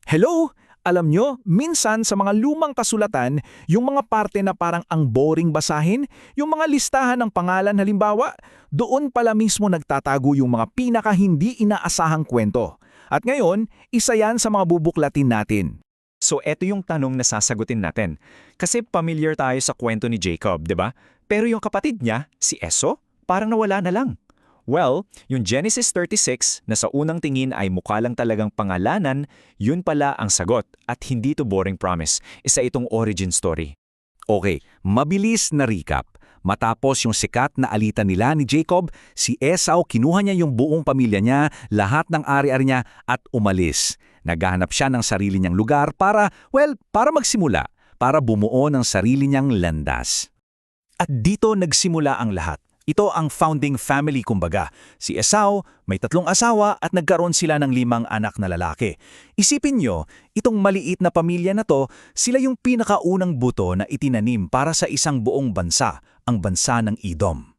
Hello! Alam nyo, minsan sa mga lumang kasulatan, yung mga parte na parang ang boring basahin, yung mga listahan ng pangalan halimbawa, doon pala mismo nagtatago yung mga pinaka hindi inaasahang kwento. At ngayon, isa yan sa mga bubuklatin natin. So eto yung tanong na sasagutin natin. Kasi familiar tayo sa kwento ni Jacob, di ba? Pero yung kapatid niya, si Esau, parang nawala na lang. Well, yung Genesis 36 na sa unang tingin ay mukha lang talagang pangalanan, yun pala ang sagot at hindi to boring promise. Isa itong origin story. Okay, mabilis na recap. Matapos yung sikat na alitan nila ni Jacob, si Esau kinuha niya yung buong pamilya niya, lahat ng ari-ari niya at umalis. Naghahanap siya ng sarili niyang lugar para magsimula, para bumuo ng sarili niyang landas. At dito nagsimula ang lahat. Ito ang founding family kumbaga. Si Esau, may 3 asawa at nagkaroon sila ng 5 anak na lalaki. Isipin nyo, itong maliit na pamilya na to, sila yung pinakaunang buto na itinanim para sa isang buong bansa, ang bansa ng Edom.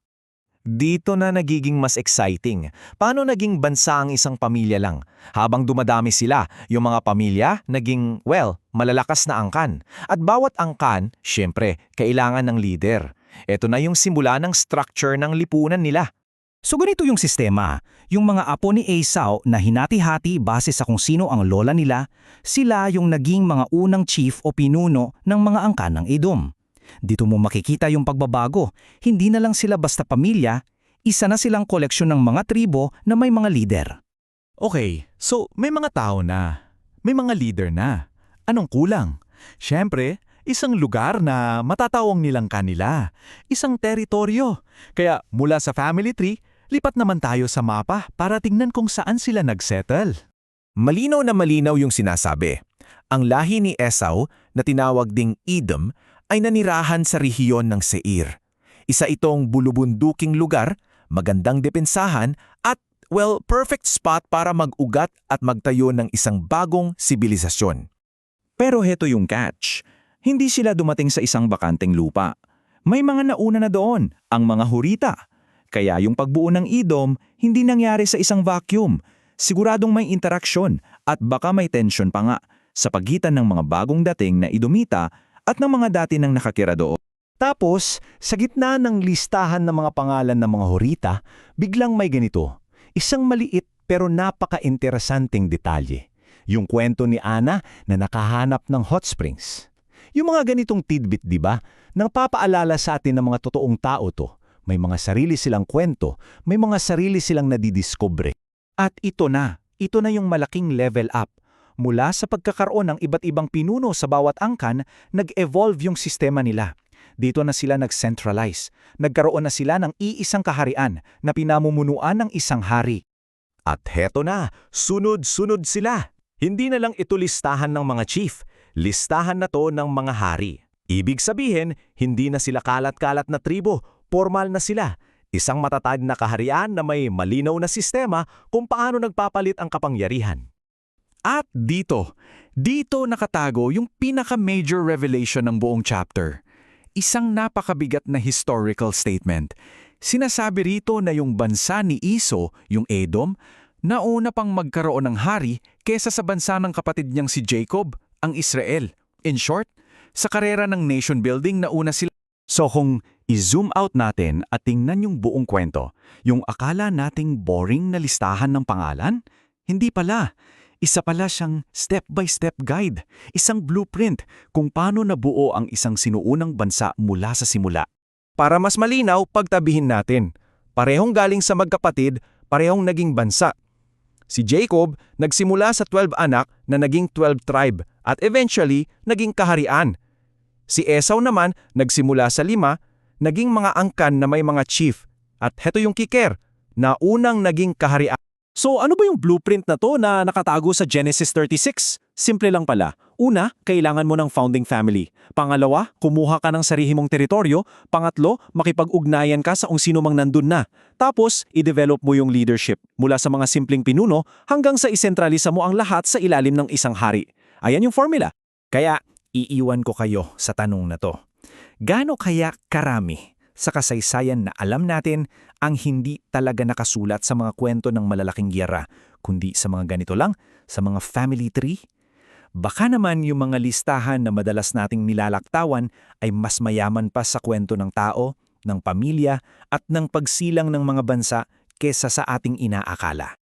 Dito na nagiging mas exciting. Paano naging bansa ang isang pamilya lang? Habang dumadami sila, yung mga pamilya naging, malalakas na angkan. At bawat angkan, syempre, kailangan ng leader. Ito na yung simula ng structure ng lipunan nila. So ganito yung sistema. Yung mga apo ni Esau na hinati-hati base sa kung sino ang lola nila, sila yung naging mga unang chief o pinuno ng mga angkan ng Edom. Dito mo makikita yung pagbabago. Hindi na lang sila basta pamilya, isa na silang koleksyon ng mga tribo na may mga leader. Okay, so may mga tao na, may mga leader na. Anong kulang? Siyempre, isang lugar na matatawang nilang kanila, isang teritoryo. Kaya mula sa family tree, lipat naman tayo sa mapa para tingnan kung saan sila nagsettle. Malinaw na malinaw yung sinasabi. Ang lahi ni Esau, na tinawag ding Edom, ay nanirahan sa rehiyon ng Seir. Isa itong bulubunduking lugar, magandang depensahan at, perfect spot para mag-ugat at magtayo ng isang bagong sibilisasyon. Pero heto yung catch. Hindi sila dumating sa isang bakanteng lupa. May mga nauna na doon, ang mga Hurita. Kaya yung pagbuo ng Edom, hindi nangyari sa isang vacuum. Siguradong may interaksyon at baka may tension pa nga sa pagitan ng mga bagong dating na Edomita at ng mga dati nang nakakira doon. Tapos, sa gitna ng listahan ng mga pangalan ng mga Hurita, biglang may ganito. Isang maliit pero napaka-interesanting detalye. Yung kwento ni Ana na nakahanap ng hot springs. Yung mga ganitong tidbit, di ba? Nang papaalala sa atin ng mga totoong tao to. May mga sarili silang kwento, may mga sarili silang nadidiscover. At ito na yung malaking level up. Mula sa pagkakaroon ng iba't ibang pinuno sa bawat angkan, nag-evolve yung sistema nila. Dito na sila nag-centralize. Nagkaroon na sila ng iisang kaharian na pinamumunuan ng isang hari. At heto na, sunod-sunod sila. Hindi na lang ito listahan ng mga chief, listahan na to ng mga hari. Ibig sabihin, hindi na sila kalat-kalat na tribo, formal na sila. Isang matatag na kaharian na may malinaw na sistema kung paano nagpapalit ang kapangyarihan. At dito nakatago yung pinaka-major revelation ng buong chapter. Isang napakabigat na historical statement. Sinasabi rito na yung bansa ni Esau, yung Edom, nauna pang magkaroon ng hari kesa sa bansa ng kapatid niyang si Jacob, ang Israel. In short, sa karera ng nation building nauna sila. So kung i-zoom out natin at tingnan yung buong kwento, yung akala nating boring na listahan ng pangalan, hindi pala. Isa pala siyang step-by-step guide, isang blueprint kung paano nabuo ang isang sinuunang bansa mula sa simula. Para mas malinaw, pagtabihin natin. Parehong galing sa magkapatid, parehong naging bansa. Si Jacob nagsimula sa 12 anak na naging 12 tribe at eventually naging kaharian. Si Esau naman nagsimula sa 5, naging mga angkan na may mga chief. At heto yung kiker, na unang naging kaharian. So ano ba yung blueprint na to na nakatago sa Genesis 36? Simple lang pala. Una, kailangan mo ng founding family. Pangalawa, kumuha ka ng sarili mong teritoryo. Pangatlo, makipag-ugnayan ka sa kung sino mang nandun na. Tapos, i-develop mo yung leadership mula sa mga simpleng pinuno hanggang sa isentralisa mo ang lahat sa ilalim ng isang hari. Ayan yung formula. Kaya, iiwan ko kayo sa tanong na to. Gaano kaya karami sa kasaysayan na alam natin ang hindi talaga nakasulat sa mga kwento ng malalaking giyera, kundi sa mga ganito lang, sa mga family tree? Baka naman yung mga listahan na madalas nating nilalaktawan ay mas mayaman pa sa kwento ng tao, ng pamilya at ng pagsilang ng mga bansa kesa sa ating inaakala.